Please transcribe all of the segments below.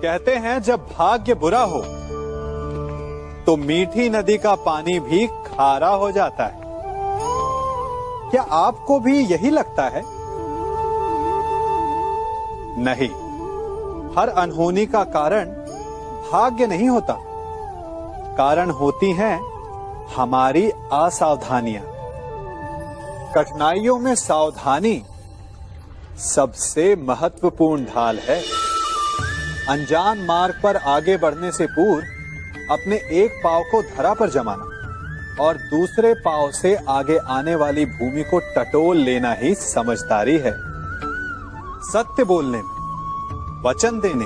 कहते हैं जब भाग्य बुरा हो तो मीठी नदी का पानी भी खारा हो जाता है। क्या आपको भी यही लगता है? नहीं, हर अनहोनी का कारण भाग्य नहीं होता। कारण होती हैं हमारी असावधानियां। कठिनाइयों में सावधानी सबसे महत्वपूर्ण ढाल है। अनजान मार्ग पर आगे बढ़ने से पूर्व अपने एक पांव को धरा पर जमाना और दूसरे पांव से आगे आने वाली भूमि को टटोल लेना ही समझदारी है। सत्य बोलने में, वचन देने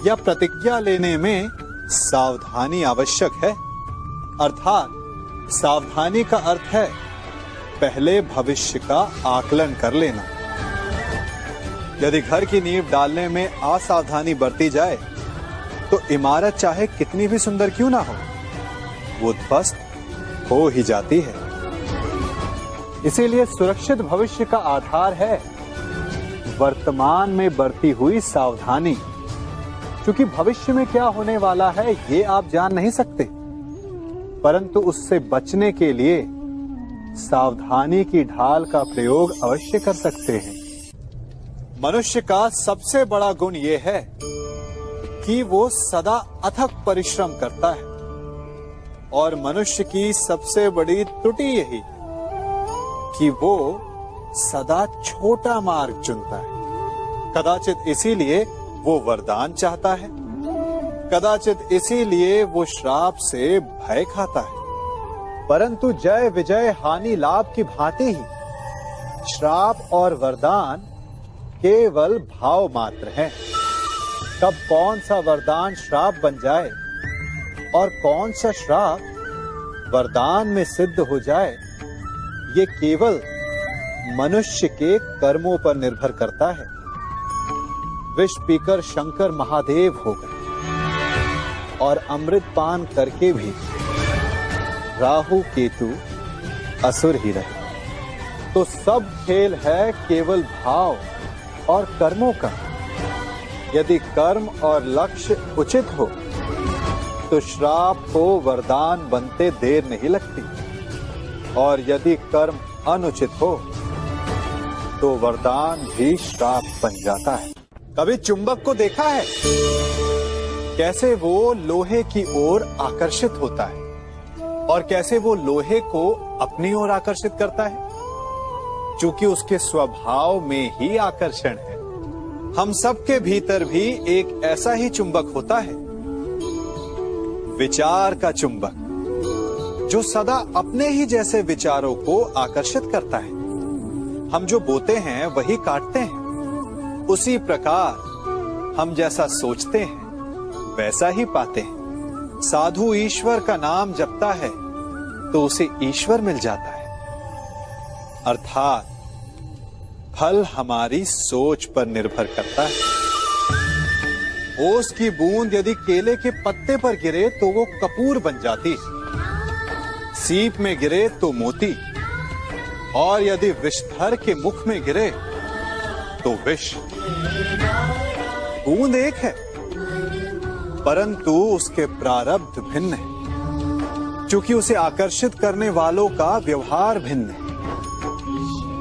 या प्रतिज्ञा लेने में सावधानी आवश्यक है। अर्थात सावधानी का अर्थ है पहले भविष्य का आकलन कर लेना। यदि घर की नींव डालने में असावधानी बरती जाए तो इमारत चाहे कितनी भी सुंदर क्यों ना हो, वो ध्वस्त हो ही जाती है। इसीलिए सुरक्षित भविष्य का आधार है वर्तमान में बरती हुई सावधानी। क्योंकि भविष्य में क्या होने वाला है ये आप जान नहीं सकते, परंतु उससे बचने के लिए सावधानी की ढाल का प्रयोग अवश्य कर सकते हैं। मनुष्य का सबसे बड़ा गुण यह है कि वो सदा अथक परिश्रम करता है और मनुष्य की सबसे बड़ी त्रुटि यही कि वो सदा छोटा मार्ग चुनता है। कदाचित इसीलिए वो वरदान चाहता है, कदाचित इसीलिए वो श्राप से भय खाता है। परंतु जय विजय हानि लाभ की भांति ही श्राप और वरदान केवल भाव मात्र हैं। कब कौन सा वरदान श्राप बन जाए और कौन सा श्राप वरदान में सिद्ध हो जाए, ये केवल मनुष्य के कर्मों पर निर्भर करता है। विष पीकर शंकर महादेव हो गए और अमृत पान करके भी राहु केतु असुर ही रहे। तो सब खेल है केवल भाव और कर्मों का। यदि कर्म और लक्ष्य उचित हो तो श्राप को वरदान बनते देर नहीं लगती, और यदि कर्म अनुचित हो तो वरदान भी श्राप बन जाता है। कभी चुंबक को देखा है कैसे वो लोहे की ओर आकर्षित होता है और कैसे वो लोहे को अपनी ओर आकर्षित करता है? चूंकि उसके स्वभाव में ही आकर्षण है। हम सबके भीतर भी एक ऐसा ही चुंबक होता है, विचार का चुंबक, जो सदा अपने ही जैसे विचारों को आकर्षित करता है। हम जो बोते हैं वही काटते हैं। उसी प्रकार हम जैसा सोचते हैं वैसा ही पाते हैं। साधु ईश्वर का नाम जपता है तो उसे ईश्वर मिल जाता है। अर्थात फल हमारी सोच पर निर्भर करता है। ओस की बूंद यदि केले के पत्ते पर गिरे तो वो कपूर बन जाती, सीप में गिरे तो मोती, और यदि विषधर के मुख में गिरे तो विष। बूंद एक है परंतु उसके प्रारब्ध भिन्न है, क्योंकि उसे आकर्षित करने वालों का व्यवहार भिन्न है।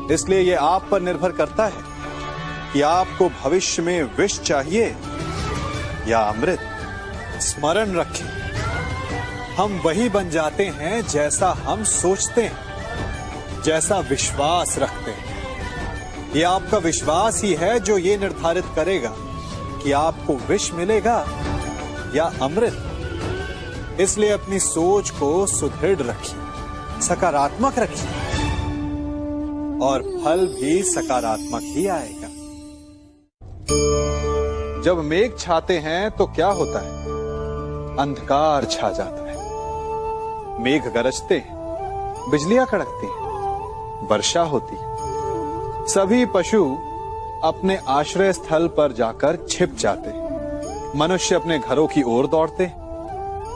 इसलिए यह आप पर निर्भर करता है कि आपको भविष्य में विष चाहिए या अमृत। स्मरण रखें, हम वही बन जाते हैं जैसा हम सोचते हैं, जैसा विश्वास रखते हैं। यह आपका विश्वास ही है जो ये निर्धारित करेगा कि आपको विष मिलेगा या अमृत। इसलिए अपनी सोच को सुदृढ़ रखिए, सकारात्मक रखिए, और फल भी सकारात्मक ही आएगा। जब मेघ छाते हैं तो क्या होता है? अंधकार छा जाता है। मेघ गरजते हैं, बिजलियां कड़कती हैं, वर्षा होती है। सभी पशु अपने आश्रय स्थल पर जाकर छिप जाते हैं। मनुष्य अपने घरों की ओर दौड़ते हैं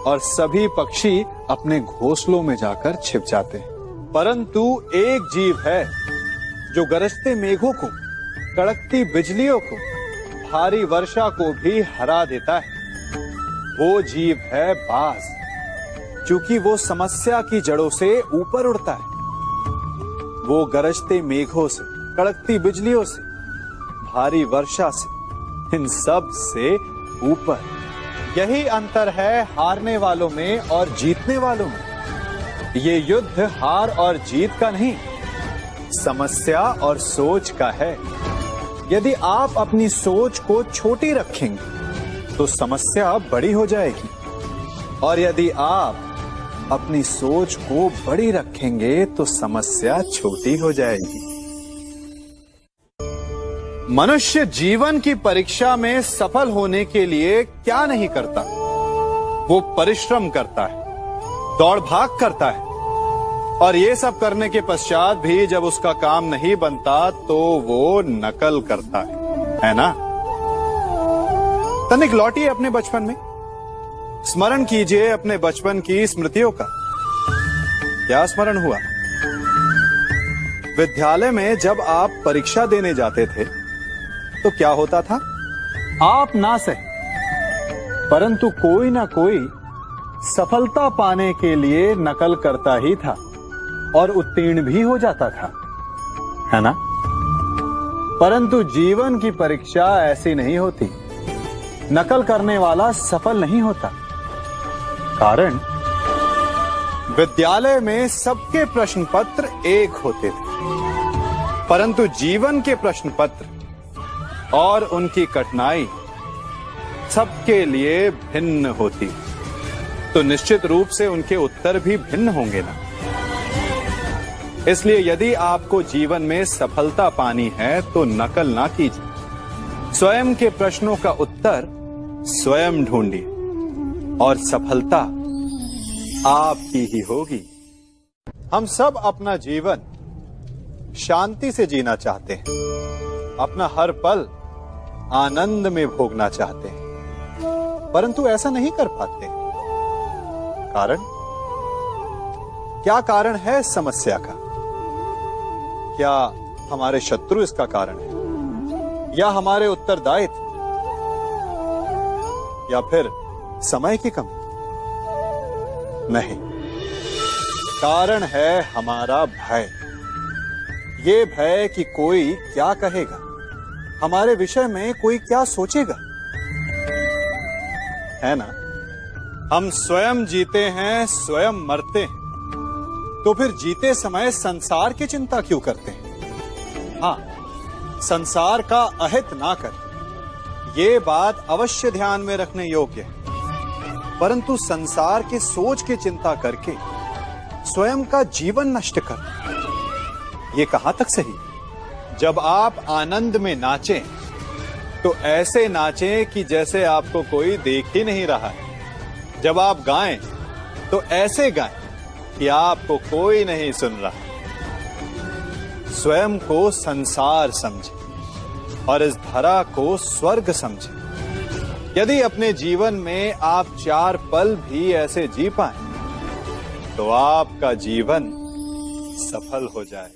और सभी पक्षी अपने घोंसलों में जाकर छिप जाते हैं। परंतु एक जीव है जो गरजते मेघों को, कड़कती बिजलियों को, भारी वर्षा को भी हरा देता है, वो जीव है बाज, क्योंकि वो समस्या की जड़ों से ऊपर उड़ता है। वो गरजते मेघों से, कड़कती बिजलियों से, भारी वर्षा से, इन सब से ऊपर। यही अंतर है हारने वालों में और जीतने वालों में। ये युद्ध हार और जीत का नहीं, समस्या और सोच का है। यदि आप अपनी सोच को छोटी रखेंगे तो समस्या बड़ी हो जाएगी, और यदि आप अपनी सोच को बड़ी रखेंगे तो समस्या छोटी हो जाएगी। मनुष्य जीवन की परीक्षा में सफल होने के लिए क्या नहीं करता? वो परिश्रम करता है, दौड़ भाग करता है, और ये सब करने के पश्चात भी जब उसका काम नहीं बनता तो वो नकल करता है ना? तनिक लौटिए अपने बचपन में, स्मरण कीजिए अपने बचपन की स्मृतियों का। क्या स्मरण हुआ? विद्यालय में जब आप परीक्षा देने जाते थे तो क्या होता था? आप ना सही, परंतु कोई ना कोई सफलता पाने के लिए नकल करता ही था और उत्तीर्ण भी हो जाता था, है ना? परंतु जीवन की परीक्षा ऐसी नहीं होती। नकल करने वाला सफल नहीं होता। कारण विद्यालय में सबके प्रश्न पत्र एक होते थे, परंतु जीवन के प्रश्न पत्र और उनकी कठिनाई सबके लिए भिन्न होती, तो निश्चित रूप से उनके उत्तर भी भिन्न होंगे ना। इसलिए यदि आपको जीवन में सफलता पानी है तो नकल ना कीजिए, स्वयं के प्रश्नों का उत्तर स्वयं ढूंढिए और सफलता आपकी ही होगी। हम सब अपना जीवन शांति से जीना चाहते हैं, अपना हर पल आनंद में भोगना चाहते हैं, परंतु ऐसा नहीं कर पाते। कारण क्या? कारण है समस्या का? क्या हमारे शत्रु इसका कारण है, या हमारे उत्तरदायित्व, या फिर समय की कमी? नहीं, कारण है हमारा भय। ये भय कि कोई क्या कहेगा, हमारे विषय में कोई क्या सोचेगा, है ना? हम स्वयं जीते हैं, स्वयं मरते हैं, तो फिर जीते समय संसार की चिंता क्यों करते हैं? हाँ, संसार का अहित ना कर, ये बात अवश्य ध्यान में रखने योग्य है। परंतु संसार के सोच की चिंता करके स्वयं का जीवन नष्ट कर, ये कहां तक सही? जब आप आनंद में नाचें तो ऐसे नाचें कि जैसे आपको कोई देख ही नहीं रहा है। जब आप गाएं तो ऐसे गाएं कि आपको कोई नहीं सुन रहा। स्वयं को संसार समझे और इस धरा को स्वर्ग समझे। यदि अपने जीवन में आप 4 पल भी ऐसे जी पाएं तो आपका जीवन सफल हो जाए।